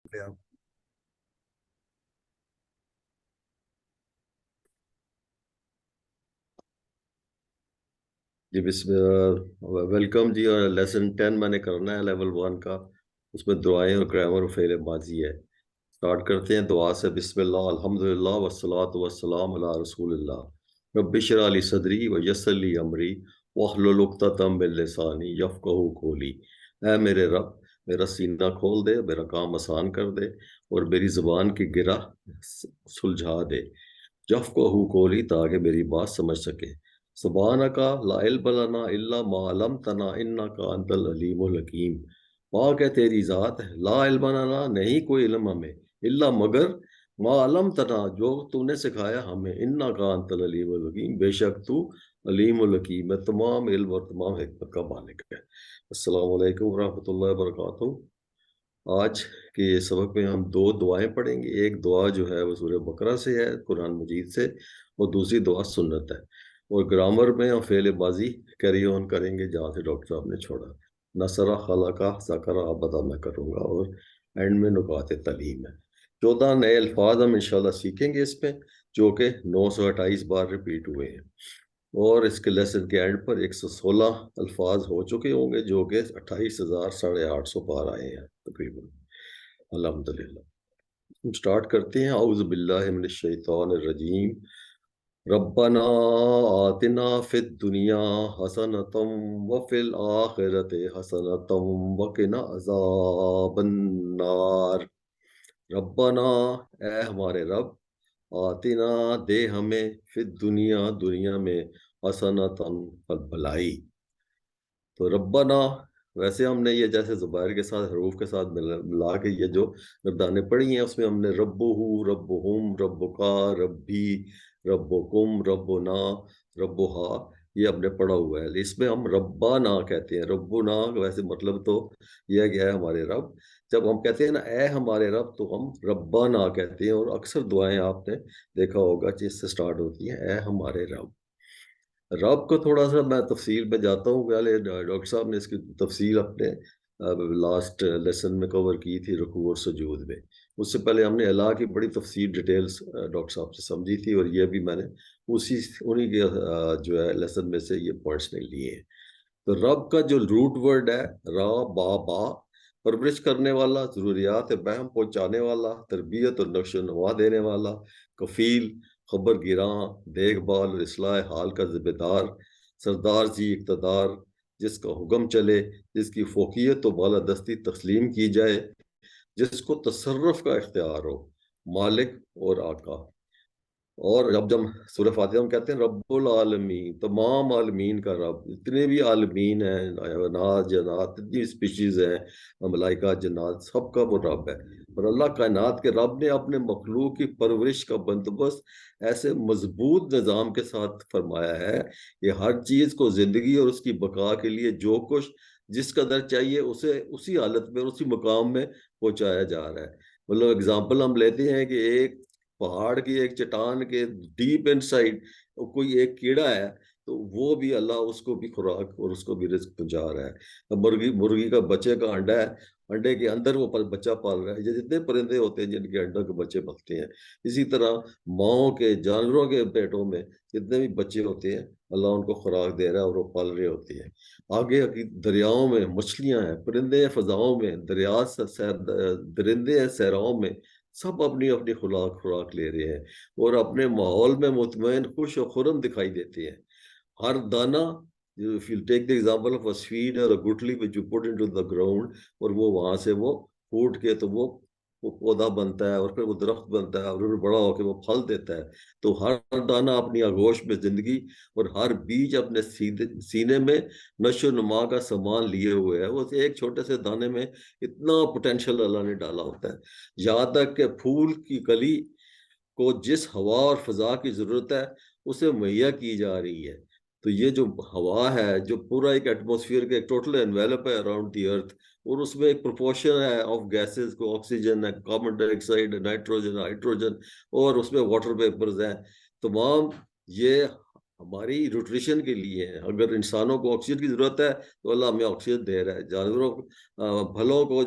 آپ جی بسم ویلکم جی، اور لیسن 10 میں نے کرنا ہے لیول 1 کا. اس میں دعائیں اور گرامر اور فعل ماضی ہے. سٹارٹ کرتے ہیں دعا سے. بسم اللہ، الحمد للہ، والصلاة والسلام علی رسول اللہ. رب اشرح لی صدری ویسر لی امری واحلل عقدۃ من لسانی یفقہوا قولی. اے میرے رب، میرا سینہ کھول دے، میرا کام آسان کر دے، اور میری زبان کی گرہ سلجھا دے. یفقہوا قولی، تاکہ میری بات سمجھ سکے. سبحانکا لا علم لنا الا ما علمتنا انکا انت العلیم الحکیم. پاک ہے تیری ذات، لا علم لنا، نہیں کوئی علم ہمیں، الا مگر ما علمتنا، جو تو نے سکھایا ہمیں، انکا انت العلیم الحکیم، بے شک تو علیم الحکیم ہے، تمام علم اور تمام حکمت کا مالک ہے. السلام علیکم ورحمۃ اللہ وبرکاتہ. آج کے سبق میں ہم دو دعائیں پڑھیں گے. ایک دعا جو ہے وہ سورہ بقرہ سے ہے، قرآن مجید سے، اور دوسری دعا سنت ہے. اور گرامر میں ہم فعل ماضی کیری آن کریں گے جہاں سے ڈاکٹر صاحب نے چھوڑا. نصرہ، خلقہ، ذکرہ ابدا میں کروں گا، اور اینڈ میں نکات تعلیم ہے. 14 نئے الفاظ ہم انشاءاللہ سیکھیں گے اس میں، جو کہ 928 بار ریپیٹ ہوئے ہیں. اور اس کے لیسن کے اینڈ پر 116 الفاظ ہو چکے ہوں گے، جو کہ 28,850 بار آئے ہیں تقریباً. الحمدللہ. ہم سٹارٹ کرتے ہیں. اعوذ باللہ من الشیطان الرجیم. ربنا آتنا فی الدنیا حسنۃ وفی الآخرۃ حسنۃ وقنا عذاب النار. ربنا، اے ہمارے رب، آتنا، دے ہمیں، فی الدنیا، دنیا میں، حسنۃ، بھلائی. تو ربنا، ویسے ہم نے یہ جیسے زبائر کے ساتھ، حروف کے ساتھ ملا کے یہ جو گردانیں پڑھی ہیں، اس میں ہم نے ربہ، ربہم، ربکا، ربی، ربکم، ربنا، ربہا، یہ ہم نے پڑھا ہوا ہے. اس میں ہم ربنا کہتے ہیں. ربنا ویسے مطلب تو یہ گیا ہے ہمارے رب. جب ہم کہتے ہیں نا اے ہمارے رب، تو ہم ربنا کہتے ہیں. اور اکثر دعائیں آپ نے دیکھا ہوگا کہ اس سے سٹارٹ ہوتی ہیں اے ہمارے رب. رب کو تھوڑا سا میں تفصیل میں جاتا ہوں. پہلے ڈاکٹر صاحب نے اس کی تفصیل اپنے لاسٹ لیسن میں کور کی تھی، رکوع اور سجود میں. اس سے پہلے ہم نے اللہ کی بڑی تفصیل ڈیٹیلز ڈاکٹر صاحب سے سمجھی تھی، اور یہ بھی میں نے انہی کے جو ہے لیسن میں سے یہ پوائنٹس نہیں لیے ہیں. تو رب کا جو روٹ ورڈ ہے را با با، پرورش کرنے والا، ضروریات بہم پہنچانے والا، تربیت اور نقش و نما دینے والا، کفیل، خبر گراں، دیکھ بھال اور اصلاح حال کا ذمہ دار، سردار ذی اقتدار، جس کا حکم چلے، جس کی فوقیت و بالادستی تسلیم کی جائے، جس کو تصرف کا اختیار ہو، مالک اور آقا. اور جب سورہ فاتحہ ہم کہتے ہیں رب العالمین، تمام عالمین کا رب، اتنے بھی عالمین ہیں، حیوانات، جنات، اتنی اسپیشیز ہیں، ملائکہ، جنات، سب کا وہ رب ہے. اور اللہ کائنات کے رب نے اپنے مخلوق کی پرورش کا بندوبست ایسے مضبوط نظام کے ساتھ فرمایا ہے کہ ہر چیز کو زندگی اور اس کی بقا کے لیے جو کچھ جس قدر چاہیے اسے اسی حالت میں، اسی مقام میں پہنچایا جا رہا ہے. مطلب اگزامپل ہم لیتے ہیں کہ ایک پہاڑ کی ایک چٹان کے ڈیپ ان سائڈ کوئی ایک کیڑا ہے، تو وہ بھی اللہ اس کو بھی خوراک اور اس کو بھی رزق پہنچا رہا ہے. مرغی کا بچے کا انڈا ہے، انڈے کے اندر وہ بچہ پال رہا ہے. یہ جتنے پرندے ہوتے ہیں جن کے انڈوں کے بچے پلتے ہیں، اسی طرح ماؤں کے، جانوروں کے پیٹوں میں جتنے بھی بچے ہوتے ہیں، اللہ ان کو خوراک دے رہا ہے اور وہ پل رہے ہوتے ہیں. آگے دریاؤں میں مچھلیاں ہیں، پرندے ہیں فضاؤں میں، درندے ہیں صحراؤں میں، سب اپنی اپنی خوراک لے رہے ہیں، اور اپنے ماحول میں مطمئن، خوش و خرم دکھائی دیتے ہیں. ہر دانہ، if you take the example of a seed or a gutli which you put into the ground، اور وہ وہاں سے وہ پھوٹ کے تو وہ پودا بنتا ہے، اور پھر وہ درخت بنتا ہے، اور پھر بڑا ہو کے وہ پھل دیتا ہے. تو ہر دانہ اپنی آگوش میں زندگی، اور ہر بیج اپنے سینے میں نشو و نما کا سامان لیے ہوئے ہے. وہ ایک چھوٹے سے دانے میں اتنا پوٹینشیل اللہ نے ڈالا ہوتا ہے. یہاں تک کہ پھول کی کلی کو جس ہوا اور فضا کی ضرورت ہے اسے مہیا کی جا رہی ہے. تو یہ جو ہوا ہے، جو پورا ایک ایٹماسفیئر کا ایک ٹوٹل انویلپ ہے اراؤنڈ دی ارتھ، اور اس میں ایک پروپورشن ہے آف گیسز کو، آکسیجن ہے، کاربن ڈائی آکسائڈ، نائٹروجن، ہائیڈروجن، اور اس میں واٹر ویپرز ہیں. تمام یہ ہماری نیوٹریشن کے لیے ہیں. اگر انسانوں کو آکسیجن کی ضرورت ہے تو اللہ ہمیں آکسیجن دے رہا ہے. جانوروں پھلوں کو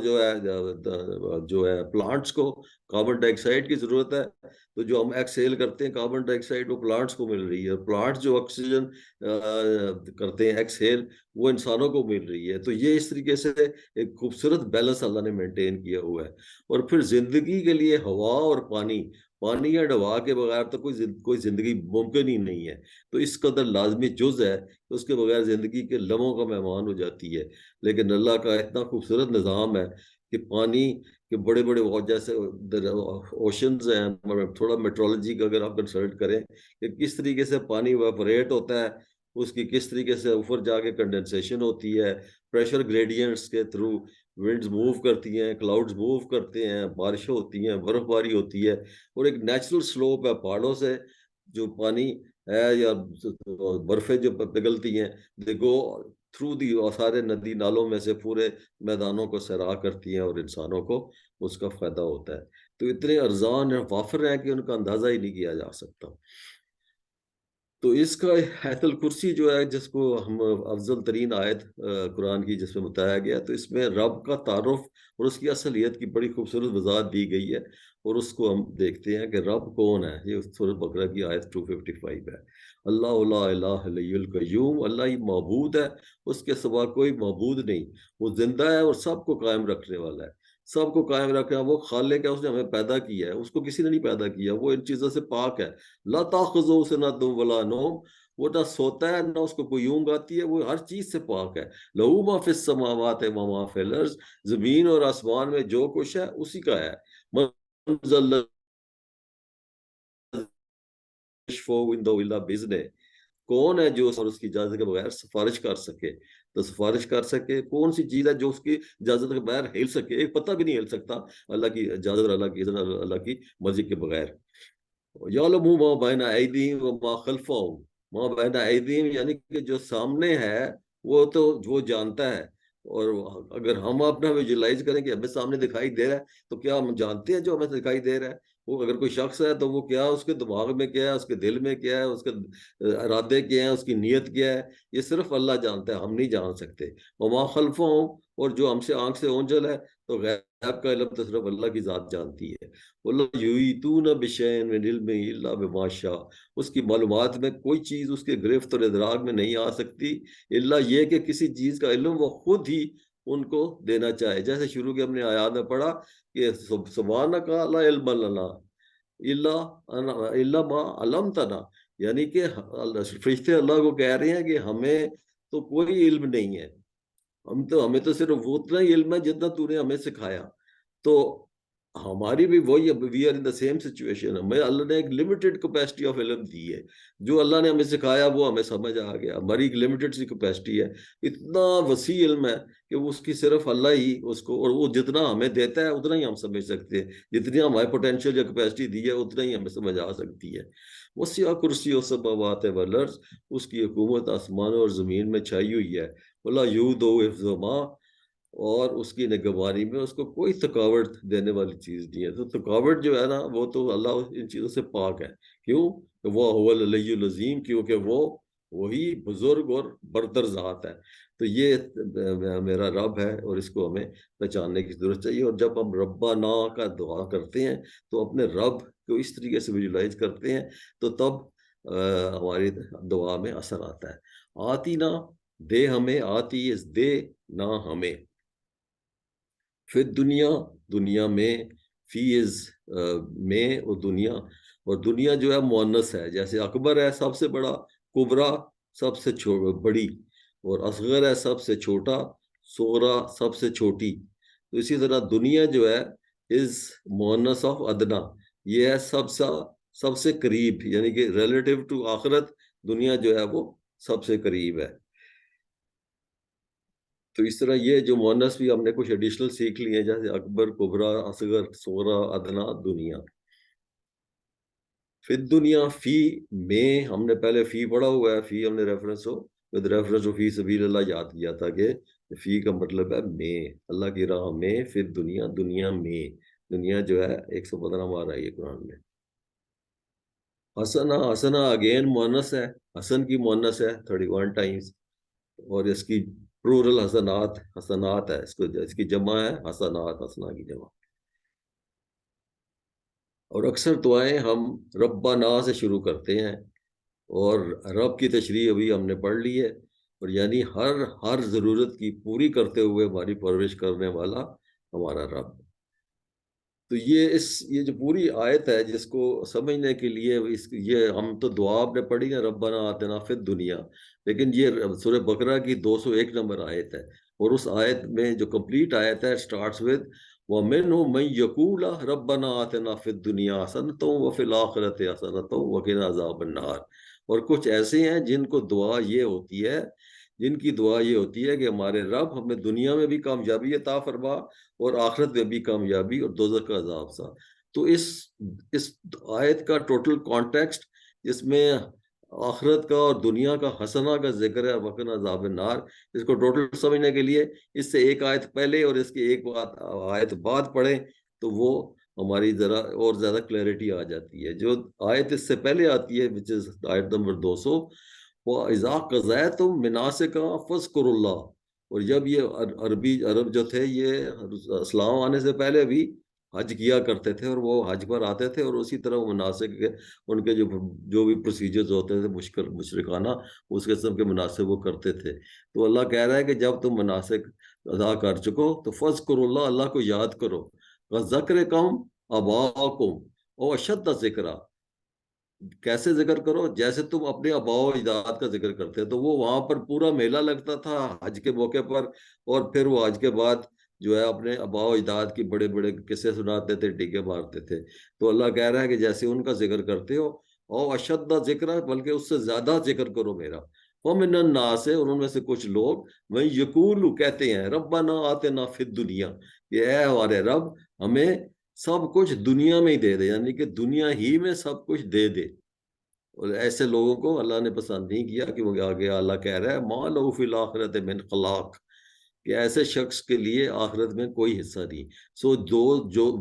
جو ہے پلانٹس کو کاربن ڈائی آکسائڈ کی ضرورت ہے. تو جو ہم ایکسیل کرتے ہیں کاربن ڈائی آکسائڈ وہ پلانٹس کو مل رہی ہے. پلانٹس جو آکسیجن کرتے ہیں ایکسیل وہ انسانوں کو مل رہی ہے. تو یہ اس طریقے سے ایک خوبصورت بیلنس اللہ نے مینٹین کیا ہوا ہے. اور پھر زندگی کے لیے ہوا اور پانی یا ہوا کے بغیر تو کوئی زندگی ممکن ہی نہیں ہے. تو اس قدر لازمی جز ہے کہ اس کے بغیر زندگی کے لمحوں کا مہمان ہو جاتی ہے. لیکن اللہ کا اتنا خوبصورت نظام ہے کہ پانی کے بڑے بڑے جیسے اوشنز ہیں. تھوڑا میٹرولوجی کا اگر آپ کنسلٹ کریں کہ کس طریقے سے پانی ویپوریٹ ہوتا ہے، اس کی کس طریقے سے اوپر جا کے کنڈنسیشن ہوتی ہے، پریشر گریڈینٹس کے تھرو ونڈز موو کرتی ہیں، کلاؤڈز موو کرتے ہیں، بارشیں ہوتی ہیں، برف باری ہوتی ہے. اور ایک نیچرل سلوپ ہے پہاڑوں سے جو پانی ہے یا برفیں جو پگھلتی ہیں دے گو تھرو دی سارے ندی نالوں میں سے پورے میدانوں کو سیراب کرتی ہیں اور انسانوں کو اس کا فائدہ ہوتا ہے. تو اتنے ارزان اور وافر ہیں کہ ان کا اندازہ ہی نہیں کیا جا سکتا. تو اس کا آیت الکرسی جو ہے جس کو ہم افضل ترین آیت قرآن کی جس میں بتایا گیا، تو اس میں رب کا تعارف اور اس کی اصلیت کی بڑی خوبصورت وضاحت دی گئی ہے. اور اس کو ہم دیکھتے ہیں کہ رب کون ہے. یہ سورۃ بقرہ کی آیت 255 ہے. اللہ لا الہ الا القیوم، اللہ ہی معبود ہے، اس کے سوا کوئی معبود نہیں. وہ زندہ ہے اور سب کو قائم رکھنے والا ہے. سب کو قائم رکھنا وہ خالق ہے، اس نے ہمیں پیدا کیا ہے، اس کو کسی نے نہیں پیدا کیا. وہ ان چیزوں سے پاک ہے. لا تاخذو سنۃ ولا نوم، وہ نہ سوتا ہے نہ اس کو کوئی اونگ آتی ہے. وہ ہر چیز سے پاک ہے. لہو ما فی السماوات و ما فی الارض، زمین اور آسمان میں جو کچھ ہے اسی کا ہے. من ذا الذی یشفع عندہ الا باذنہ، کون ہے جو اور اس کی اجازت کے بغیر سفارش کر سکے. تو سفارش کر سکے کون سی چیز ہے جو اس کی اجازت کے بغیر ہل سکے؟ ایک پتہ بھی نہیں ہل سکتا اللہ کی اجازت اور اللہ کی اذن، اللہ کی مرضی کے بغیر. یعلم ما بین ایدیہم وما خلفہم، ما بین ایدیہم یعنی کہ جو سامنے ہے وہ تو وہ جانتا ہے. اور اگر ہم اپنا ویژولائز کریں کہ ہمیں سامنے دکھائی دے رہا ہے تو کیا ہم جانتے ہیں جو ہمیں دکھائی دے رہا ہے؟ وہ اگر کوئی شخص ہے تو وہ کیا اس کے دماغ میں کیا ہے، اس کے دل میں کیا ہے، اس کے ارادے کیا ہیں، اس کی نیت کیا ہے، یہ صرف اللہ جانتا ہے، ہم نہیں جان سکتے. وما خلفہم، اور جو ہم سے آنکھ سے اونجل ہے تو غیب کا علم تو صرف اللہ کی ذات جانتی ہے. وَلَا يُحِيطُونَ بِشَيْءٍ مِّنْ عِلْمِهِ إِلَّا بِمَا شَاءَ، اس کی معلومات میں کوئی چیز اس کے گرفت اور ادراک میں نہیں آ سکتی الا یہ کہ کسی چیز کا علم وہ خود ہی ان کو دینا چاہے. جیسے شروع کے ہم نے آیات میں پڑھا کہ سبحانک لا علم لنا الا ما علمتنا، یعنی کہ فرشتے اللہ کو کہہ رہے ہیں کہ ہمیں تو کوئی علم نہیں ہے، ہمیں تو صرف اتنا ہی علم ہے جتنا تو نے ہمیں سکھایا. تو ہماری بھی وہی، we are in the same situation. ہمیں اللہ نے ایک لمیٹڈ کیپیسٹی آف علم دی ہے. جو اللہ نے ہمیں سکھایا وہ ہمیں سمجھ آ گیا. ہماری ایک لمیٹڈ سی کیپیسٹی ہے. اتنا وسیع علم ہے کہ وہ اس کی صرف اللہ ہی اس کو، اور وہ جتنا ہمیں دیتا ہے اتنا ہی ہم سمجھ سکتے ہیں. جتنی ہماری پوٹینشیل یا کیپیسٹی دی ہے اتنا ہی ہمیں سمجھ آ سکتی ہے. وسیع کرسی السماوات والارض، اس کی حکومت آسمانوں اور زمین میں چھائی ہوئی ہے. ولا یؤودہ حفظہما، اور اس کی نگہبانی میں اس کو کوئی تھکاوٹ دینے والی چیز نہیں ہے. تو تھکاوٹ جو ہے نا وہ تو اللہ ان چیزوں سے پاک ہے. کیوں؟ وہ هو العلی العظیم، کیونکہ وہ وہی بزرگ اور برتر ذات ہے. تو یہ میرا رب ہے اور اس کو ہمیں پہچاننے کی ضرورت چاہیے. اور جب ہم ربنا کا دعا کرتے ہیں تو اپنے رب کو اس طریقے سے ویژولائز کرتے ہیں تو تب ہماری دعا میں اثر آتا ہے. آتی نہ دے ہمیں، آتی از دے نہ ہمیں. پھر دنیا، دنیا میں، فی از میں، اور دنیا، اور دنیا جو ہے مؤنث ہے. جیسے اکبر ہے سب سے بڑا، کبرا سب سے بڑی، اور اصغر ہے سب سے چھوٹا، صغرا سب سے چھوٹی. تو اسی طرح دنیا جو ہے از مؤنث آف ادنا، یہ ہے سب سے قریب، یعنی کہ ریلیٹیو ٹو آخرت دنیا جو ہے وہ سب سے قریب ہے. تو اس طرح یہ جو مؤنث بھی ہم نے کچھ ایڈیشنل سیکھ لیے ہیں، جیسے اکبر، کبرا، اصغر، صغرا، ادنا، دنیا. پھر دنیا فی میں، ہم نے پہلے فی پڑھا ہوا ہے. فی ہم نے ریفرنس ہو ود ریفرنس فی سبیل اللہ یاد کیا تھا کہ فی کا مطلب ہے میں، اللہ کی راہ میں. پھر دنیا، دنیا میں، دنیا جو ہے 115 بار آئی ہے قرآن میں. حسنا حسنا اگین مونس ہے، حسن کی مونس ہے 31 ٹائمز، اور اس کی پلورل حسنات حسنات ہے، اس کی جمع ہے حسنات، حسنا کی جمع۔ اور اکثر دعائیں ہم ربنا سے شروع کرتے ہیں، اور رب کی تشریح ابھی ہم نے پڑھ لی ہے، اور یعنی ہر ضرورت کی پوری کرتے ہوئے ہماری پرورش کرنے والا ہمارا رب۔ تو یہ جو پوری آیت ہے، جس کو سمجھنے کے لیے یہ ہم تو دعا آپ نے پڑھی ہے ربنا آتنا فی الدنیا، لیکن یہ سورہ بقرہ کی 201 نمبر آیت ہے، اور اس آیت میں جو کمپلیٹ آیت ہے اسٹارٹس ود وَمِنْهُم مَن يَقُولُ رَبَّنَا آتِنَا فِي الدُّنْيَا حَسَنَةً وَفِي الْآخِرَةِ حَسَنَةً وَقِنَا عَذَابَ النَّارِ۔ اور کچھ ایسے ہیں جن کو دعا یہ ہوتی ہے، جن کی دعا یہ ہوتی ہے کہ ہمارے رب ہمیں دنیا میں بھی کامیابی عطا فرما، اور آخرت میں بھی کامیابی اور دوزخ کا عذاب سا۔ تو اس آیت کا ٹوٹل کانٹیکسٹ، جس میں آخرت کا اور دنیا کا حسنہ کا ذکر ہے، وقنا عذاب النار، اس کو ٹوٹل سمجھنے کے لیے اس سے ایک آیت پہلے اور اس کی ایک آیت بعد پڑھیں تو وہ ہماری ذرا اور زیادہ کلیئرٹی آ جاتی ہے۔ جو آیت اس سے پہلے آتی ہے which is آیت نمبر 200، وَإِذَا قَضَيْتُم مَنَاسِكَ فَاذْكُرُوا اللَّهَ۔ اور جب یہ عرب جو تھے، یہ اسلام آنے سے پہلے بھی حج کیا کرتے تھے، اور وہ حج پر آتے تھے، اور اسی طرح مناسک کے ان کے جو بھی پروسیجرز ہوتے تھے مشرکانہ، اس قسم کے مناسک وہ کرتے تھے۔ تو اللہ کہہ رہا ہے کہ جب تم مناسک ادا کر چکو تو فذکروا اللہ، اللہ کو یاد کرو، وذکرکم آباءکم او اشد ذکرا۔ کیسے ذکر کرو؟ جیسے تم اپنے آباء و اجداد کا ذکر کرتے، تو وہ وہاں پر پورا میلہ لگتا تھا حج کے موقع پر، اور پھر وہ حج کے بعد جو ہے اپنے آباء و اجداد کی بڑے بڑے قصے سناتے تھے، ٹیکے مارتے تھے۔ تو اللہ کہہ رہا ہے کہ جیسے ان کا ذکر کرتے ہو، او اشد ذکر، بلکہ اس سے زیادہ ذکر کرو میرا۔ وَمِنَ النَّاسِ، اور ان میں سے کچھ لوگ، میں یقول کہتے ہیں ربنا آتنا فی الدنیا، کہ اے ہمارے رب ہمیں سب کچھ دنیا میں ہی دے دے، یعنی کہ دنیا ہی میں سب کچھ دے دے۔ اور ایسے لوگوں کو اللہ نے پسند نہیں کیا، کہ وہ آگے اللہ کہہ رہا ہے ما لہ فی الآخرۃ من خلاق، کہ ایسے شخص کے لیے آخرت میں کوئی حصہ نہیں۔ سو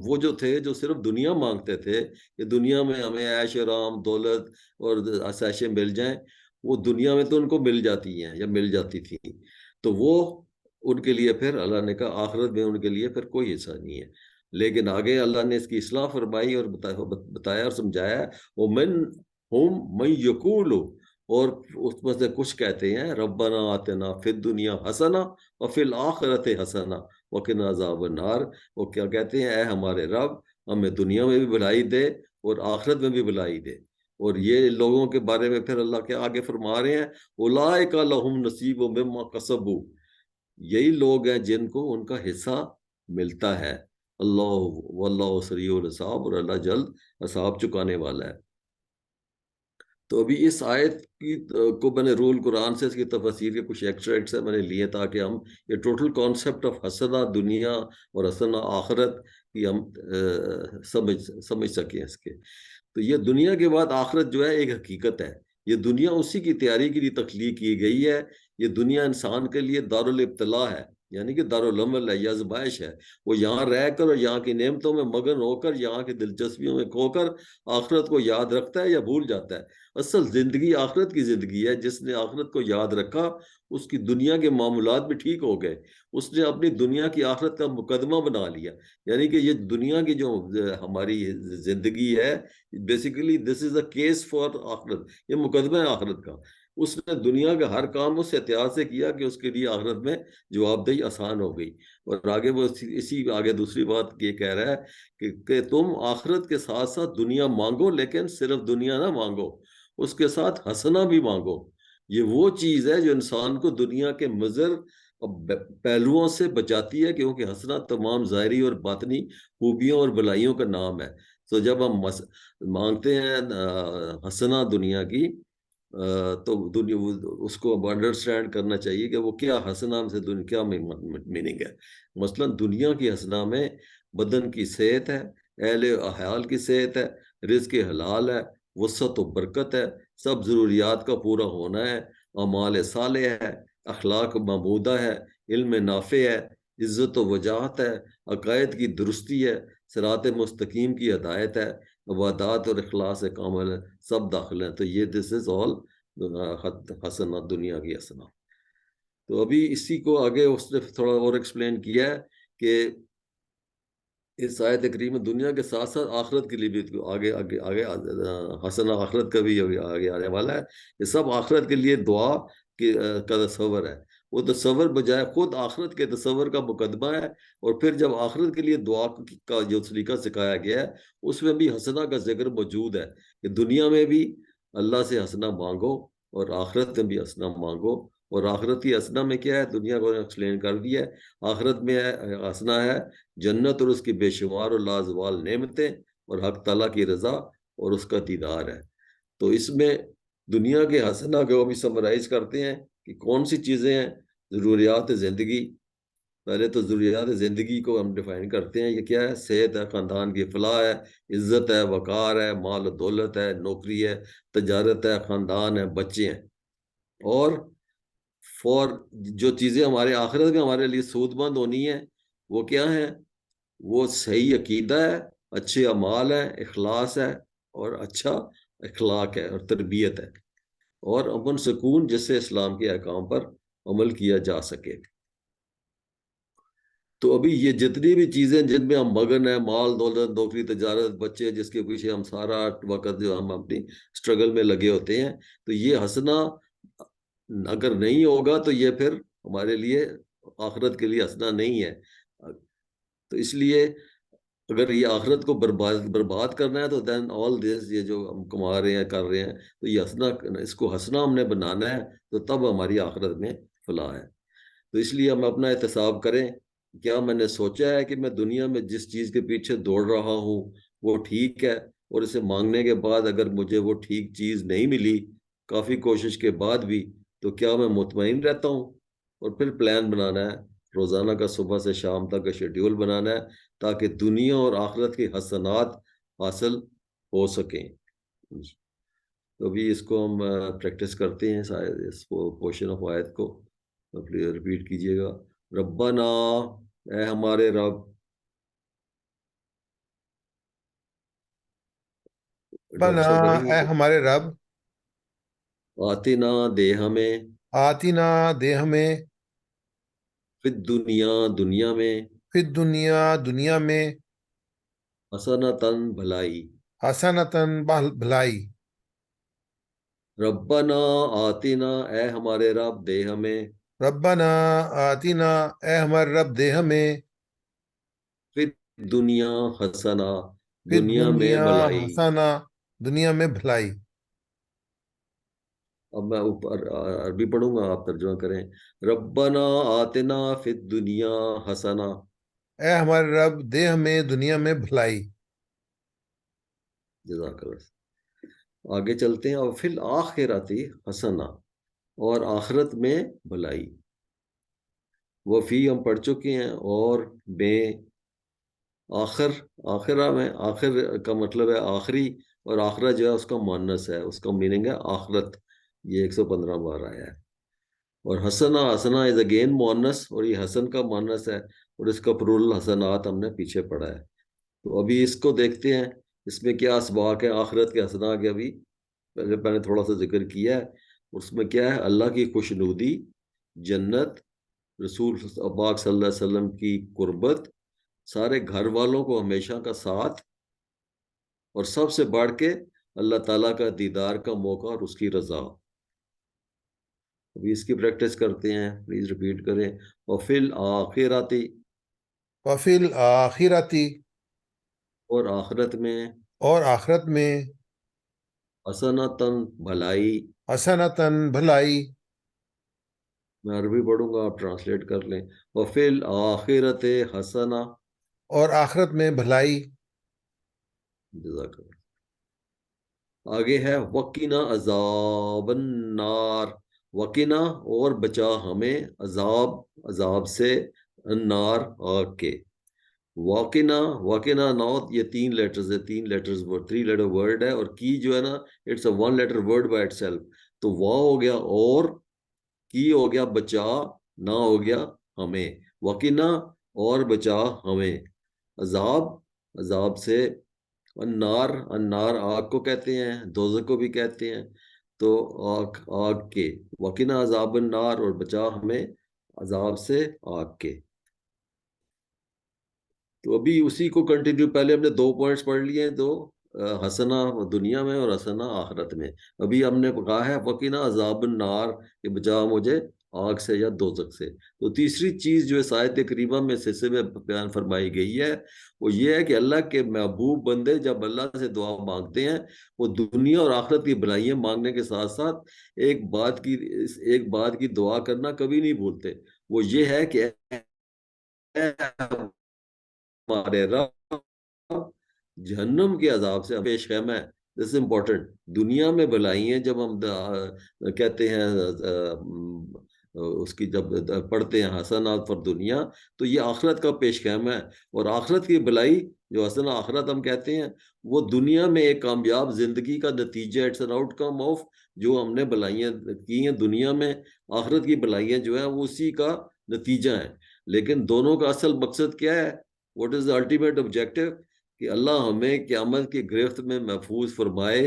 وہ جو تھے جو صرف دنیا مانگتے تھے کہ دنیا میں ہمیں عیش آرام، دولت اور آسائشیں مل جائیں، وہ دنیا میں تو ان کو مل جاتی ہیں یا مل جاتی تھی، تو وہ ان کے لیے پھر اللہ نے کہا آخرت میں ان کے لیے پھر کوئی حصہ نہیں ہے۔ لیکن آگے اللہ نے اس کی اصلاح فرمائی اور بتایا اور سمجھایا، وہ من یقول، اور اس میں سے کچھ کہتے ہیں ربنا آتنا فی الدنیا حسنہ وفی الآخرۃ حسنہ وقنا عذاب النار۔ وہ کیا کہتے ہیں؟ اے ہمارے رب ہمیں دنیا میں بھی بھلائی دے اور آخرت میں بھی بھلائی دے۔ اور یہ لوگوں کے بارے میں پھر اللہ کے آگے فرما رہے ہیں اولئک لہم نصیب مما کسبوا، یہی لوگ ہیں جن کو ان کا حصہ ملتا ہے۔ اللہ واللہ سریع الحساب، اور اللہ جلد حساب چکانے والا ہے۔ تو ابھی اس آیت کو میں نے رول قرآن سے اس کی تفسیر کے کچھ ایکسٹریکٹس میں نے لیے، تاکہ ہم یہ ٹوٹل کانسیپٹ آف حسنہ دنیا اور حسنہ آخرت کی ہم سمجھ سکیں اس کے۔ تو یہ دنیا کے بعد آخرت جو ہے ایک حقیقت ہے، یہ دنیا اسی کی تیاری کے لیے تخلیق کی گئی ہے۔ یہ دنیا انسان کے لیے دارالابتلاء ہے، یعنی کہ دارالعمل ہے یا آزمائش ہے۔ وہ یہاں رہ کر اور یہاں کی نعمتوں میں مگن ہو کر، یہاں کی دلچسپیوں میں کھو کر آخرت کو یاد رکھتا ہے یا بھول جاتا ہے۔ اصل زندگی آخرت کی زندگی ہے۔ جس نے آخرت کو یاد رکھا اس کی دنیا کے معاملات بھی ٹھیک ہو گئے، اس نے اپنی دنیا کی آخرت کا مقدمہ بنا لیا۔ یعنی کہ یہ دنیا کی جو ہماری زندگی ہے، basically this is a case for آخرت، یہ مقدمہ ہے آخرت کا۔ اس نے دنیا کا ہر کام اس احتیاط سے کیا کہ اس کے لیے آخرت میں جواب دہی آسان ہو گئی۔ اور آگے وہ اسی آگے دوسری بات یہ کہہ رہا ہے کہ تم آخرت کے ساتھ ساتھ دنیا مانگو، لیکن صرف دنیا نہ مانگو، اس کے ساتھ حسنہ بھی مانگو۔ یہ وہ چیز ہے جو انسان کو دنیا کے مضر پہلوؤں سے بچاتی ہے، کیونکہ حسنہ تمام ظاہری اور باطنی خوبیوں اور بلائیوں کا نام ہے۔ تو جب ہم مانگتے ہیں حسنہ دنیا کی، تو اس کو انڈرسٹینڈ کرنا چاہیے کہ وہ کیا حسنہ سے کیا میننگ ہے۔ مثلا دنیا کی حسنہ میں بدن کی صحت ہے، اہل حیال کی صحت ہے، رزق حلال ہے، وسعت و برکت ہے، سب ضروریات کا پورا ہونا ہے، اعمال صالح ہے، اخلاق محمودہ ہے، علم نافع ہے، عزت و وجاہت ہے، عقائد کی درستی ہے، صراط مستقیم کی ہدایت ہے، عبادات اور اخلاص کامل سب داخل ہیں. تو یہ دس از آل حسنات، دنیا کی حسنات. تو ابھی اسی کو آگے اس نے تھوڑا اور ایکسپلین کیا ہے کہ اس آیت کریمہ دنیا کے ساتھ ساتھ آخرت کے لیے بھی آگے آگے آگے حسن آخرت کا بھی آگے آنے والا ہے. یہ سب آخرت کے لیے دعا کا تصور ہے. وہ تصور بجائے خود آخرت کے تصور کا مقدمہ ہے. اور پھر جب آخرت کے لیے دعا کا جو طریقہ سکھایا گیا ہے اس میں بھی حسنہ کا ذکر موجود ہے کہ دنیا میں بھی اللہ سے حسنہ مانگو اور آخرت میں بھی حسنہ مانگو. اور آخرت کی حسنہ میں کیا ہے دنیا کو ایکسپلین کر دیا ہے. آخرت میں حسنہ ہے جنت اور اس کی بے شمار اور لازوال نعمتیں اور حق تعالیٰ کی رضا اور اس کا دیدار ہے. تو اس میں دنیا کے حسنہ کو بھی سمرائز کرتے ہیں کہ کون سی چیزیں ہیں. ضروریات زندگی، پہلے تو ضروریات زندگی کو ہم ڈیفائن کرتے ہیں. یہ کیا ہے؟ صحت ہے، خاندان کی فلاح ہے، عزت ہے، وقار ہے، مال و دولت ہے، نوکری ہے، تجارت ہے، خاندان ہے، بچے ہیں. اور فور جو چیزیں ہمارے آخرت میں ہمارے لیے سود مند ہونی ہیں وہ کیا ہیں؟ وہ صحیح عقیدہ ہے، اچھے اعمال ہیں، اخلاص ہے اور اچھا اخلاق ہے اور تربیت ہے اور امن سکون جس سے اسلام کے احکام پر عمل کیا جا سکے. تو ابھی یہ جتنی بھی چیزیں جن میں ہم مگن ہیں، مال دولت، نوکری، تجارت، بچے، جس کے پیچھے ہم سارا وقت جو ہم اپنی اسٹرگل میں لگے ہوتے ہیں، تو یہ حسنہ اگر نہیں ہوگا تو یہ پھر ہمارے لیے آخرت کے لیے حسنہ نہیں ہے. تو اس لیے اگر یہ آخرت کو برباد کرنا ہے تو دین آل دس، یہ جو ہم کما رہے ہیں کر رہے ہیں، تو یہ حسنہ، اس کو حسنہ ہم نے بنانا ہے تو تب ہماری آخرت میں فلاح ہے. تو اس لیے ہم اپنا احتساب کریں، کیا میں نے سوچا ہے کہ میں دنیا میں جس چیز کے پیچھے دوڑ رہا ہوں وہ ٹھیک ہے، اور اسے مانگنے کے بعد اگر مجھے وہ ٹھیک چیز نہیں ملی کافی کوشش کے بعد بھی، تو کیا میں مطمئن رہتا ہوں؟ اور پھر پلان بنانا ہے روزانہ کا، صبح سے شام تک کا شیڈیول بنانا ہے تاکہ دنیا اور آخرت کی حسنات حاصل ہو سکیں. تو ابھی اس کو ہم پریکٹس کرتے ہیں، اس پورشن آف آیت کو ریپیٹ کیجئے گا. ربنا، اے ہمارے رب. ڈاکٹر بنا، صاحب پڑھیں گے اے کہ ہمارے رب. آتنا، دے ہمیں، آتینا، دے ہمیں، فی دنیا، دنیا میں، فی دنیا، دنیا میں، حسنتاً، بھلائی. حسنتاً، بھلائی. ربنا آتنا، اے ہمارے رب، دے ہمیں، ربنا آتینا، اے ہمارے رب دے ہمیں، فی دنیا حسنا، فی دنیا میں دنیا بھلائی. حسنا، دنیا میں بھلائی. اب میں اوپر عربی پڑھوں گا، آپ ترجمہ کریں. ربنا آتنا فی الدنیا حسنا. اے ہمارے رب دے ہمیں دنیا میں بھلائی. جزاک اللہ. آگے چلتے ہیں. اور فی الآخرۃ حسنا، اور آخرت میں بھلائی. وہ فی ہم پڑھ چکے ہیں، اور بے، آخر، آخرہ میں، آخر کا مطلب ہے آخری، اور آخرہ جو ہے اس کا مؤنث ہے، اس کا میننگ ہے آخرت. یہ 115 بار آیا ہے. اور حسنا، حسنا از اگین مؤنث، اور یہ حسن کا مؤنث ہے، اور اس کا پلورل حسنات ہم نے پیچھے پڑھا ہے. تو ابھی اس کو دیکھتے ہیں اس میں کیا اسباق ہے آخرت کے حسنا کے. ابھی پہلے میں نے تھوڑا سا ذکر کیا ہے. اس میں کیا ہے؟ اللہ کی خوشنودی، جنت، رسول پاک صلی اللہ علیہ وسلم کی قربت، سارے گھر والوں کو ہمیشہ کا ساتھ، اور سب سے بڑھ کے اللہ تعالیٰ کا دیدار کا موقع اور اس کی رضا. ابھی اس کی پریکٹس کرتے ہیں، پلیز ریپیٹ کریں. وفی الآخرۃ، وفی الآخرۃ، اور آخرت میں، اور آخرت میں، حسنتاً، بھلائی. حسنتاً، بھلائی. میں عربی پڑھوں گا، آپ ٹرانسلیٹ کر لیں. وفی الآخرۃ حسنہ. اور آخرت میں بھلائی. جزاک اللہ. آگے ہے وقنا عذاب النار. وقنا، اور بچا ہمیں، عذاب، عذاب سے، النار، آگ کے. واقنا، واقنا نوت، یہ 3 لیٹرز ہے، 3 لیٹرز 3 لیٹر ورڈ ہے، اور کی جو ہے نا it's a 1 letter word by itself. تو وا ہو گیا اور، کی ہو گیا بچا، نہ ہو گیا ہمیں. وقنا، اور بچا ہمیں، عذاب، عذاب سے، النار، النار آگ کو کہتے ہیں، دوزخ کو بھی کہتے ہیں. تو آگ، آگ کے. وقنا عذاب النار، اور بچا ہمیں عذاب سے آگ کے. تو ابھی اسی کو کنٹینیو، پہلے ہم نے 2 پوائنٹس پڑھ لیے ہیں، تو حسنہ دنیا میں اور حسنہ آخرت میں. ابھی ہم نے کہا ہے وقنا عذاب النار، کہ بچا مجھے آگ سے یا دوزخ سے. تو تیسری چیز جو اس آیت کریمہ میں اس حصے میں بیان فرمائی گئی ہے، وہ یہ ہے کہ اللہ کے محبوب بندے جب اللہ سے دعا مانگتے ہیں، وہ دنیا اور آخرت کی بھلائیاں مانگنے کے ساتھ ساتھ ایک بات کی دعا کرنا کبھی نہیں بھولتے. وہ یہ ہے کہ اے ہمارے رب، جہنم کے عذاب سے پیش خیمہ ہے. This important. دنیا میں بھلائی ہیں جب ہم کہتے ہیں اس کی جب پڑھتے ہیں حسنات فر دنیا، تو یہ آخرت کا پیش خیمہ ہے. اور آخرت کی بھلائی جو حسن آخرت ہم کہتے ہیں، وہ دنیا میں ایک کامیاب زندگی کا نتیجہ، it's an outcome of جو ہم نے بھلائیاں کی ہیں دنیا میں. آخرت کی بھلائیاں جو ہیں وہ اسی کا نتیجہ ہیں. لیکن دونوں کا اصل مقصد کیا ہے؟ What is the ultimate objective? کہ اللہ ہمیں قیامت کی گرفت میں محفوظ فرمائے،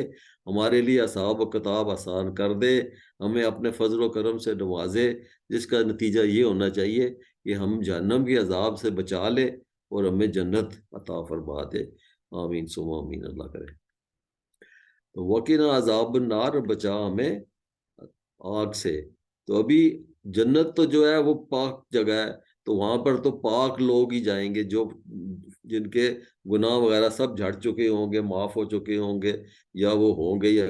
ہمارے لیے حساب و کتاب آسان کر دے، ہمیں اپنے فضل و کرم سے نوازے، جس کا نتیجہ یہ ہونا چاہیے کہ ہم جہنم کے عذاب سے بچا لے اور ہمیں جنت عطا فرما دے. آمین ثم آمین، اللہ کرے. تو وقنا عذاب النار، بچا ہمیں آگ سے. تو ابھی جنت تو جو ہے وہ پاک جگہ ہے، تو وہاں پر تو پاک لوگ ہی جائیں گے، جو جن کے گناہ وغیرہ سب جھڑ چکے ہوں گے، معاف ہو چکے ہوں گے، یا وہ ہوں گے، یا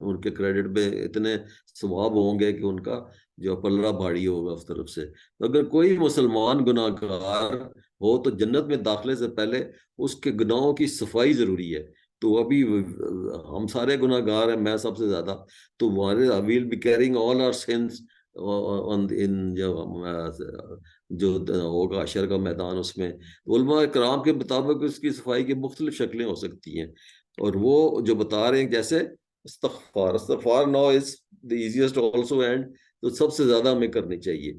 ان کے کریڈٹ میں اتنے ثواب ہوں گے کہ ان کا جو پلڑا بھاری ہوگا اس طرف سے. تو اگر کوئی مسلمان گناہ گار ہو تو جنت میں داخلے سے پہلے اس کے گناہوں کی صفائی ضروری ہے. تو ابھی ہم سارے گناہ گار ہیں، میں سب سے زیادہ. تو ہمارے we'll be carrying all our sins in جو ہوگا حشر کا میدان. اس میں علماء کرام کے مطابق اس کی صفائی کی مختلف شکلیں ہو سکتی ہیں، اور وہ جو بتا رہے ہیں جیسے استغفار، استغفار نو از دی ایزیسٹ آلسو اینڈ، تو سب سے زیادہ ہمیں کرنی چاہیے.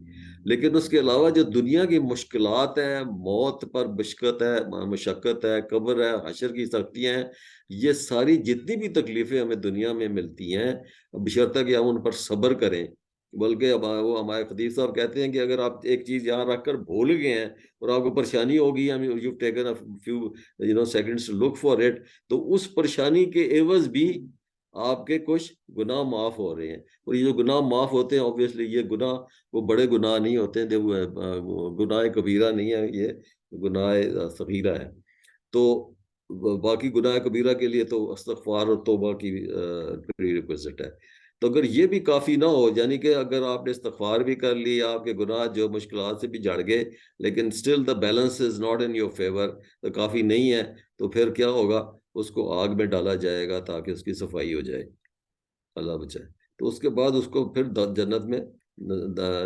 لیکن اس کے علاوہ جو دنیا کی مشکلات ہیں، موت پر مشقت ہے، قبر ہے، حشر کی سختیاں ہیں، یہ ساری جتنی بھی تکلیفیں ہمیں دنیا میں ملتی ہیں، بشرطہ کہ ہم ان پر صبر کریں. بلکہ اب وہ ہمارے خطیب صاحب کہتے ہیں کہ اگر آپ ایک چیز یہاں رکھ کر بھول گئے ہیں اور آپ کو پریشانی ہوگی، you've taken a few seconds to look for it، تو اس پریشانی کے عوض بھی آپ کے کچھ گناہ معاف ہو رہے ہیں. اور یہ جو گناہ معاف ہوتے ہیں، obviously یہ گناہ وہ بڑے گناہ نہیں ہوتے ہیں، گناہ کبیرہ نہیں ہے، یہ گناہ صغیرہ ہے. تو باقی گناہ کبیرہ کے لیے تو استغفار اور توبہ کی پریریکوزٹ ہے. تو اگر یہ بھی کافی نہ ہو، یعنی کہ اگر آپ نے استغفار بھی کر لی، آپ کے گناہ جو مشکلات سے بھی جھڑ گئے، لیکن still the balance is not in your favor، تو کافی نہیں ہے، تو پھر کیا ہوگا؟ اس کو آگ میں ڈالا جائے گا تاکہ اس کی صفائی ہو جائے، اللہ بچائے. تو اس کے بعد اس کو پھر جنت میں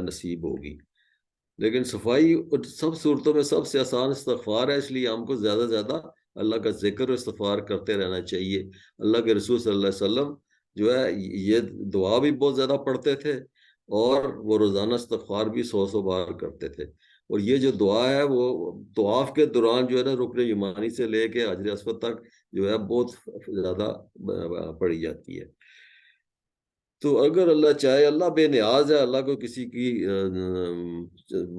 نصیب ہوگی. لیکن صفائی سب صورتوں میں سب سے آسان استغفار ہے، اس لیے ہم کو زیادہ سے زیادہ اللہ کا ذکر و استغفار کرتے رہنا چاہیے. اللہ کے رسول صلی اللہ علیہ وسلم جو ہے یہ دعا بھی بہت زیادہ پڑھتے تھے، اور وہ روزانہ استغفار بھی 100 بار کرتے تھے. اور یہ جو دعا ہے وہ طواف کے دوران جو ہے نا، رکن یمانی سے لے کے حجر اسود تک جو ہے بہت زیادہ پڑھی جاتی ہے. تو اگر اللہ چاہے، اللہ بے نیاز ہے، اللہ کو کسی کی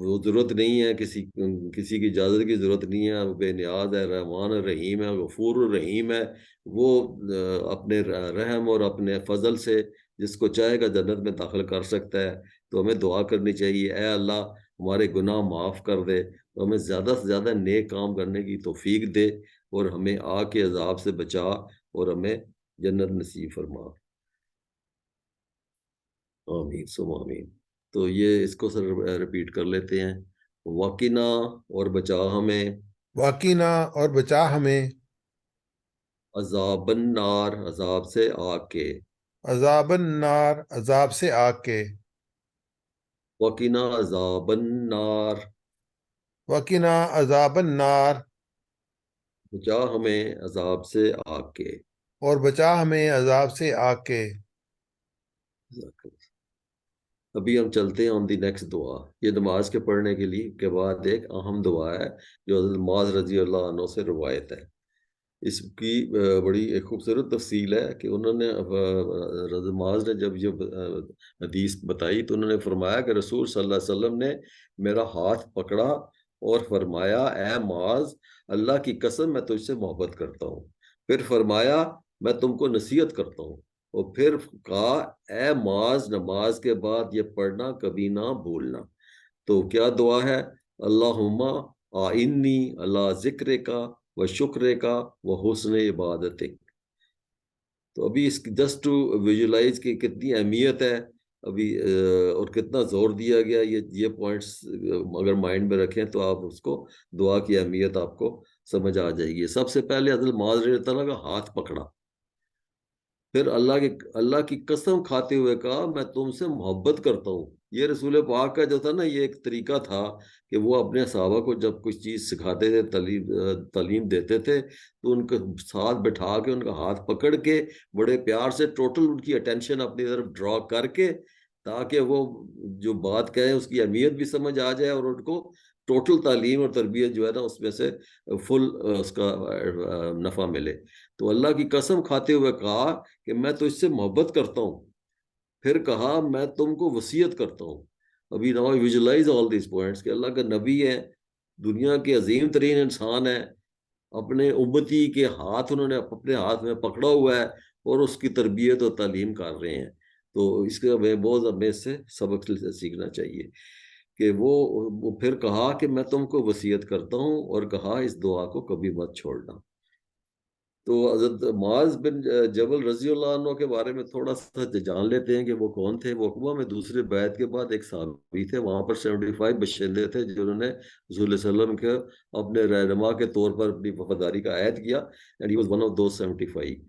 وہ ضرورت نہیں ہے، کسی کی اجازت کی ضرورت نہیں ہے. وہ بے نیاز ہے، رحمان الرحیم ہے، غفور الرحیم ہے. وہ اپنے رحم اور اپنے فضل سے جس کو چاہے گا جنت میں داخل کر سکتا ہے. تو ہمیں دعا کرنی چاہیے، اے اللہ ہمارے گناہ معاف کر دے، تو ہمیں زیادہ سے زیادہ نیک کام کرنے کی توفیق دے، اور ہمیں آگ کے عذاب سے بچا، اور ہمیں جنت نصیب فرما. آمین ثم آمین. تو یہ اس کو سر ریپیٹ کر لیتے ہیں. وقنا، اور بچا ہمیں، واقعنا، اور بچا ہمیں، عذاب النار، عذاب سے آگ کے. عذاب النار، عذاب سے آگ کے. وقنا عذاب النار، وقنا عذاب النار، بچا ہمیں عذاب سے آگ کے. اور بچا ہمیں عذاب سے آگ کے. ابھی ہم چلتے ہیں آن دی نیکسٹ دعا. یہ نماز کے پڑھنے کے لیے کے بعد ایک اہم دعا ہے جو حضرت معاذ رضی اللہ عنہ سے روایت ہے. اس کی بڑی ایک خوبصورت تفصیل ہے کہ انہوں نے حضرت معاذ نے جب یہ حدیث بتائی تو انہوں نے فرمایا کہ رسول صلی اللہ علیہ وسلم نے میرا ہاتھ پکڑا اور فرمایا اے معاذ اللہ کی قسم میں تجھ سے محبت کرتا ہوں. پھر فرمایا میں تم کو نصیحت کرتا ہوں. اور پھر کہا اے معاذ نماز کے بعد یہ پڑھنا کبھی نہ بھولنا. تو کیا دعا ہے؟ اللہم آئنی اللہ ذکر کا و شکر کا و حسن عبادت. تو ابھی اس جسٹ ٹو ویژولائز کی کتنی اہمیت ہے ابھی اور کتنا زور دیا گیا یہ پوائنٹس اگر مائنڈ میں رکھیں تو آپ اس کو دعا کی اہمیت آپ کو سمجھ آ جائے گی. سب سے پہلے حضرت معاذ رضی اللہ عنہ کا ہاتھ پکڑا. پھر اللہ کی قسم کھاتے ہوئے کہا میں تم سے محبت کرتا ہوں. یہ رسول پاک کا جو تھا نا یہ ایک طریقہ تھا کہ وہ اپنے صحابہ کو جب کچھ چیز سکھاتے تھے تعلیم دیتے تھے تو ان کے ساتھ بٹھا کے ان کا ہاتھ پکڑ کے بڑے پیار سے ٹوٹل ان کی اٹینشن اپنی طرف ڈرا کر کے تاکہ وہ جو بات کہیں اس کی اہمیت بھی سمجھ آ جائے اور ان کو ٹوٹل تعلیم اور تربیت جو ہے نا اس میں سے فل اس کا نفع ملے. تو اللہ کی قسم کھاتے ہوئے کہا کہ میں تو اس سے محبت کرتا ہوں. پھر کہا میں تم کو وصیت کرتا ہوں. ابھی now visualise all these points کہ اللہ کا نبی ہے, دنیا کے عظیم ترین انسان ہے, اپنے امتی کے ہاتھ انہوں نے اپنے ہاتھ میں پکڑا ہوا ہے اور اس کی تربیت اور تعلیم کر رہے ہیں. تو اس کے بہت ہمیں اس سے سبق سیکھنا چاہیے کہ وہ پھر کہا کہ میں تم کو وصیت کرتا ہوں اور کہا اس دعا کو کبھی مت چھوڑنا. تو حضرت معاذ بن جبل رضی اللہ عنہ کے بارے میں تھوڑا سا جان لیتے ہیں کہ وہ کون تھے. وہ عقبہ میں دوسرے بیعت کے بعد ایک صحابی تھے. وہاں پر 75 باشندے تھے جنہوں نے رسول اللہ علیہ وسلم کے اپنے رہنما کے طور پر اپنی وفاداری کا عہد کیا. And he was one of those 75.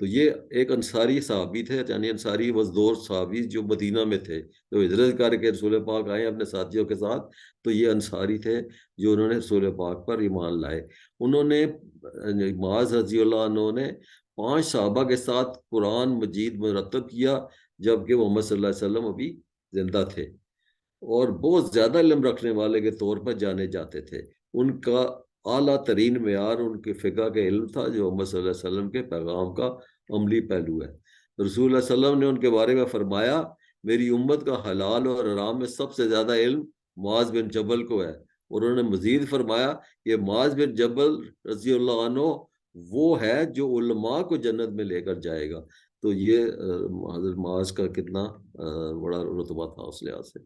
تو یہ ایک انصاری صحابی تھے, یعنی انصاری مزدور صحابی جو مدینہ میں تھے, جو ہجرت کر کے رسول پاک آئے اپنے ساتھیوں کے ساتھ. تو یہ انصاری تھے جو انہوں نے رسول پاک پر ایمان لائے. انہوں نے معاذ رضی اللہ عنہ نے 5 صحابہ کے ساتھ قرآن مجید مرتب کیا جبکہ محمد صلی اللہ علیہ وسلم ابھی زندہ تھے اور بہت زیادہ علم رکھنے والے کے طور پر جانے جاتے تھے. ان کا اعلیٰ ترین معیار ان کے فقہ کے علم تھا جو محمد صلی اللہ علیہ وسلم کے پیغام کا عملی پہلو ہے. رسول اللہ علیہ وسلم نے ان کے بارے میں فرمایا میری امت کا حلال اور حرام میں سب سے زیادہ علم معاذ بن جبل کو ہے. اور انہوں نے مزید فرمایا یہ معاذ بن جبل رضی اللہ عنہ وہ ہے جو علماء کو جنت میں لے کر جائے گا. تو یہ حضرت معاذ کا کتنا بڑا رتبہ تھا اس لحاظ سے.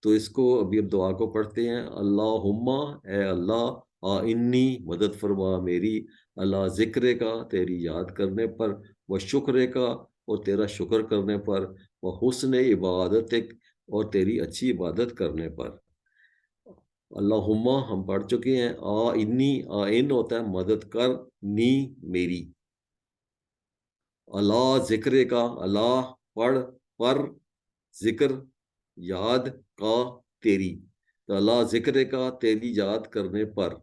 تو اس کو ابھی اب دعا کو پڑھتے ہیں. اللہم اے اللہ انی مدد فرما میری اللہ ذکر کا تیری یاد کرنے پر و شکر کا اور تیرا شکر کرنے پر و حسن عبادت اور تیری اچھی عبادت کرنے پر. اللہم ہم پڑھ چکے ہیں. آئن ہوتا ہے مدد کر, نی میری. اللہ ذکر کا اللہ پڑھ, پر ذکر یاد کا تیری. تو اللہ ذکر کا تیری یاد کرنے پر.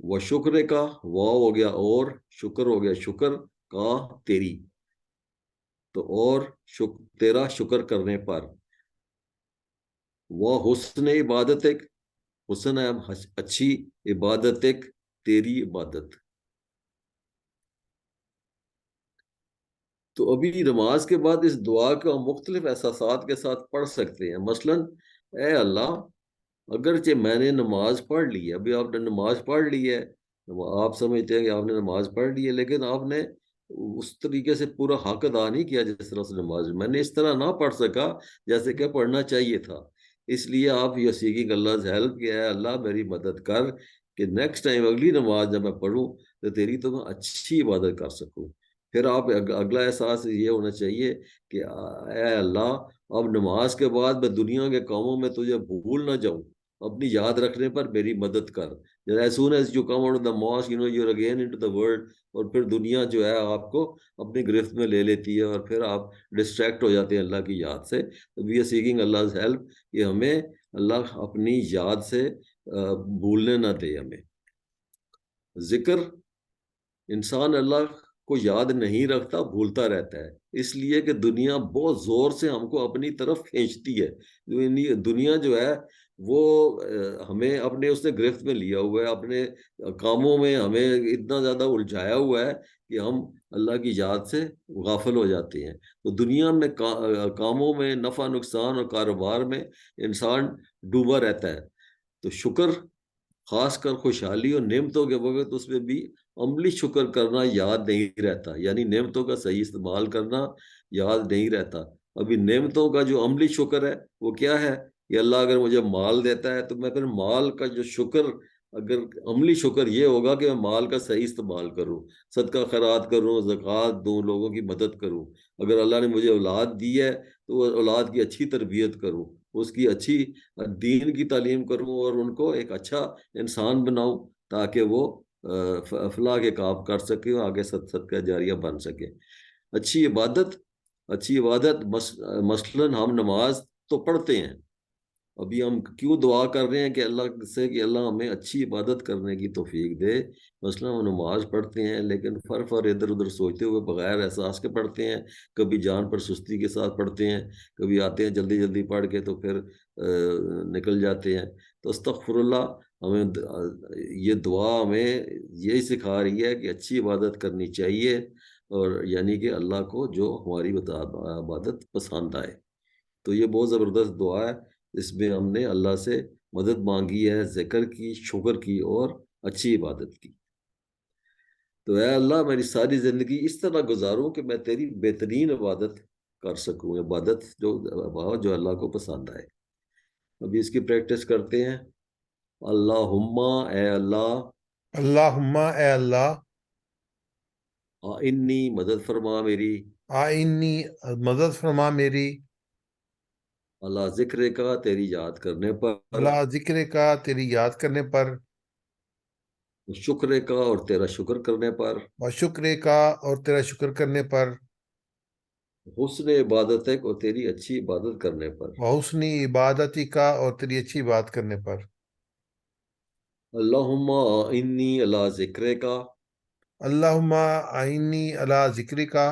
وہ شکر کا واو ہو گیا اور شکر ہو گیا شکر کا تیری. تو اور تیرا شکر کرنے پر. وہ حسن عبادت حسن ہے اچھی عبادت تیری عبادت. تو ابھی نماز کے بعد اس دعا کا مختلف احساسات کے ساتھ پڑھ سکتے ہیں. مثلا اے اللہ اگرچہ میں نے نماز پڑھ لی ہے, ابھی آپ نے نماز پڑھ لی ہے, آپ سمجھتے ہیں کہ آپ نے نماز پڑھ لی ہے لیکن آپ نے اس طریقے سے پورا حق ادا نہیں کیا جس طرح سے نماز میں نے اس طرح نہ پڑھ سکا جیسے کہ پڑھنا چاہیے تھا. اس لیے آپ یہ سیکنگ اللہ سے ہیلپ کیا ہے, اللہ میری مدد کر کہ نیکسٹ ٹائم اگلی نماز جب میں پڑھوں تو تیری تو میں اچھی عبادت کر سکوں. پھر آپ اگلا احساس یہ ہونا چاہیے کہ اے اللہ اب نماز کے بعد میں دنیا کے کاموں میں تجھے بھول نہ جاؤں, اپنی یاد رکھنے پر میری مدد کر. as soon as you come out of the mosque, you're again into the world. اور پھر دنیا جو ہے آپ کو اپنی گرفت میں لے لیتی ہے اور پھر آپ ڈسٹریکٹ ہو جاتے ہیں اللہ کی یاد سے. We are seeking Allah's help کہ ہمیں اللہ اپنی یاد سے بھولنے نہ دے ہمیں. ذکر انسان اللہ کو یاد نہیں رکھتا, بھولتا رہتا ہے, اس لیے کہ دنیا بہت زور سے ہم کو اپنی طرف کھینچتی ہے. دنیا جو ہے وہ ہمیں اپنے اس نے گرفت میں لیا ہوا ہے، اپنے کاموں میں ہمیں اتنا زیادہ الجھایا ہوا ہے کہ ہم اللہ کی یاد سے غافل ہو جاتے ہیں۔ تو دنیا میں کاموں میں، نفع نقصان اور کاروبار میں انسان ڈوبا رہتا ہے۔ تو شکر، خاص کر خوشحالی اور نعمتوں کے وقت، اس میں بھی عملی شکر کرنا یاد نہیں رہتا، یعنی نعمتوں کا صحیح استعمال کرنا یاد نہیں رہتا۔ ابھی نعمتوں کا جو عملی شکر ہے وہ کیا ہے؟ کہ اللہ اگر مجھے مال دیتا ہے تو میں پھر مال کا جو شکر، اگر عملی شکر یہ ہوگا کہ میں مال کا صحیح استعمال کروں، صدقہ خیرات کروں، زکوٰۃ دوں، لوگوں کی مدد کروں۔ اگر اللہ نے مجھے اولاد دی ہے تو وہ اولاد کی اچھی تربیت کروں، اس کی اچھی دین کی تعلیم کروں، اور ان کو ایک اچھا انسان بناؤں تاکہ وہ فلاح کے کام کر سکے اور آگے صدقہ جاریہ بن سکے۔ اچھی عبادت، اچھی عبادت مثلاً ہم نماز تو پڑھتے ہیں، ابھی ہم کیوں دعا کر رہے ہیں کہ اللہ سے کہ اللہ ہمیں اچھی عبادت کرنے کی توفیق دے۔ مثلا ہم نماز پڑھتے ہیں لیکن فر ادھر ادھر سوچتے ہوئے بغیر احساس کے پڑھتے ہیں، کبھی جان پر سستی کے ساتھ پڑھتے ہیں، کبھی آتے ہیں جلدی جلدی پڑھ کے تو پھر نکل جاتے ہیں۔ تو استغفر اللہ، ہمیں یہ دعا ہمیں یہی سکھا رہی ہے کہ اچھی عبادت کرنی چاہیے، اور یعنی کہ اللہ کو جو ہماری عبادت پسند آئے۔ تو یہ بہت زبردست دعا ہے، اس میں ہم نے اللہ سے مدد مانگی ہے، ذکر کی، شکر کی اور اچھی عبادت کی۔ تو اے اللہ، میری ساری زندگی اس طرح گزاروں کہ میں تیری بہترین عبادت کر سکوں، عبادت جو اللہ کو پسند آئے۔ ابھی اس کی پریکٹس کرتے ہیں۔ اللہم، اے اللہ، اللہم اے اللہ، انی، مدد فرما میری، آئینی، مدد فرما میری، اللہ ذکر کا، تیری یاد کرنے پر، اللہ ذکر کا تیری یاد کرنے پر، شکر کا اور تیرا شکر کرنے پر، اور شکر کا اور تیرا شکر کرنے پر، حسن عبادت اور تیری اچھی عبادت کرنے پر۔ وحسن عبادتی کا اور تیری اچھی بات کرنے پر۔ اللہم انی علی ذکر کا، اللہم آئینی علی ذکر کا،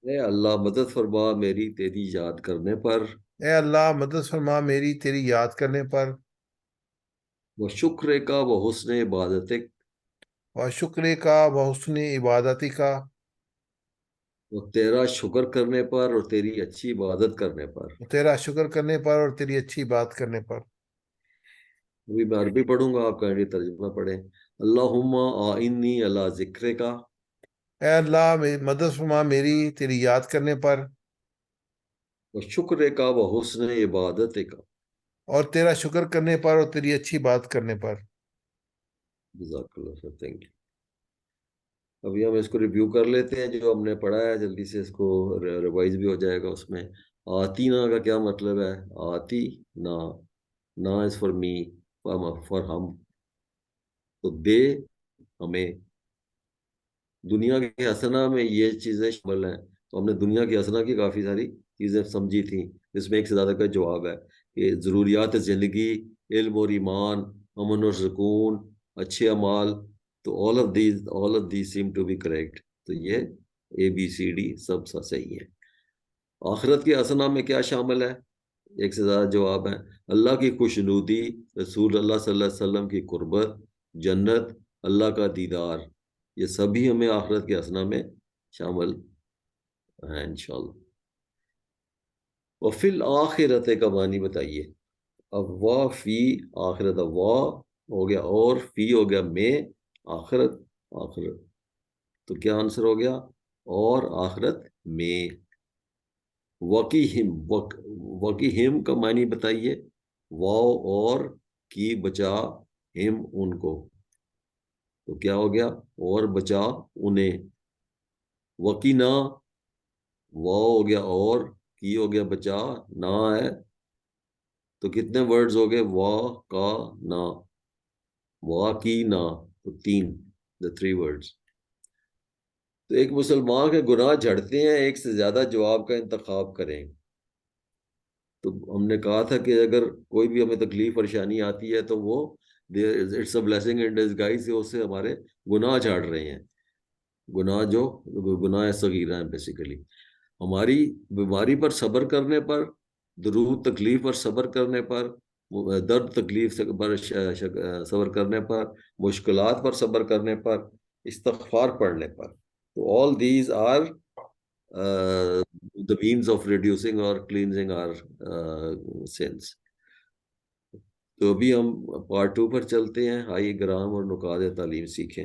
اے اللہ مدد فرما میری تیری یاد کرنے پر، اے اللہ مدد فرما میری تیری یاد کرنے پر، وہ شکر کا، وہ حسن عبادت، اور شکر کا وحسن عبادتی کا، وہ تیرا شکر کرنے پر اور تیری اچھی عبادت کرنے پر۔ اور تیرا شکر کرنے پر اور تیری اچھی بات کرنے پر۔ ابھی میں عربی پڑھوں گا، آپ کہیں ترجمہ پڑھیں۔ اللہم انی علی ذکر کا، اے اللہ مدد فرما میری تیری یاد کرنے پر، وہ شکر کا، وہ حسن عبادت کا۔ اور تیرا شکر کرنے پر اور تیری اچھی بات کرنے پر۔ جزاک اللہ خیر، تھینک یو۔ ابھی ہم اس کو ریویو کر لیتے ہیں جو ہم نے پڑھا ہے، جلدی سے اس کو ریوائز بھی ہو جائے گا۔ اس میں آتی نا کا کیا مطلب ہے؟ آتی نا، نا از فار می، فار ہم، تو دے ہمیں۔ دنیا کے حسنہ میں یہ چیزیں شامل ہیں، تو ہم نے دنیا کی حسنہ کی کافی ساری چیزیں سمجھی تھیں، جس میں ایک سے زیادہ کا جواب ہے کہ ضروریات زندگی، علم اور ایمان، امن اور سکون، اچھے اعمال۔ تو all of these seem to be correct۔ تو یہ ABCD سب صحیح ہے۔ آخرت کے حسنہ میں کیا شامل ہے؟ ایک سے زیادہ جواب ہے۔ اللہ کی خوشنودی، رسول اللہ صلی اللہ علیہ وسلم کی قربت، جنت، اللہ کا دیدار، یہ سبھی ہمیں آخرت کے حسنہ میں شامل ہیں انشاءاللہ۔ وفی الآخرت کا معنی بتائیے۔ اب وا فی آخرت، وا ہو گیا اور، فی ہو گیا میں، آخرت، آخرت تو کیا آنسر ہو گیا؟ اور آخرت میں۔ وقیہم، وقیہم کا معنی بتائیے۔ واو اور کی بچا، ہم ان کو، تو کیا ہو گیا؟ اور بچا انہیں۔ وقینا، واو ہو گیا اور، کی ہو گیا بچا، نہ ہے تو کتنے ورڈز ہو گئے؟ وا کا نا، وا کی نا، تو 3، the 3 words۔ تو ایک مسلمان کے گناہ جھڑتے ہیں، ایک سے زیادہ جواب کا انتخاب کریں۔ تو ہم نے کہا تھا کہ اگر کوئی بھی ہمیں تکلیف پریشانی آتی ہے تو وہ it's a blessing in disguise, اس سے ہمارے گناہ جھاڑ رہے ہیں، گناہ جو گناہ صغیرہ ہیں بیسیکلی۔ ہماری بیماری پر صبر کرنے پر، درود تکلیف پر صبر کرنے پر، درد تکلیف سے پر صبر کرنے پر، مشکلات پر صبر کرنے پر، استغفار پڑھنے پر. تو all these are the means of reducing or cleansing our sins. تو ابھی ہم پارٹ 2 پر چلتے ہیں. آئیے گرام اور نکات تعلیم سیکھیں.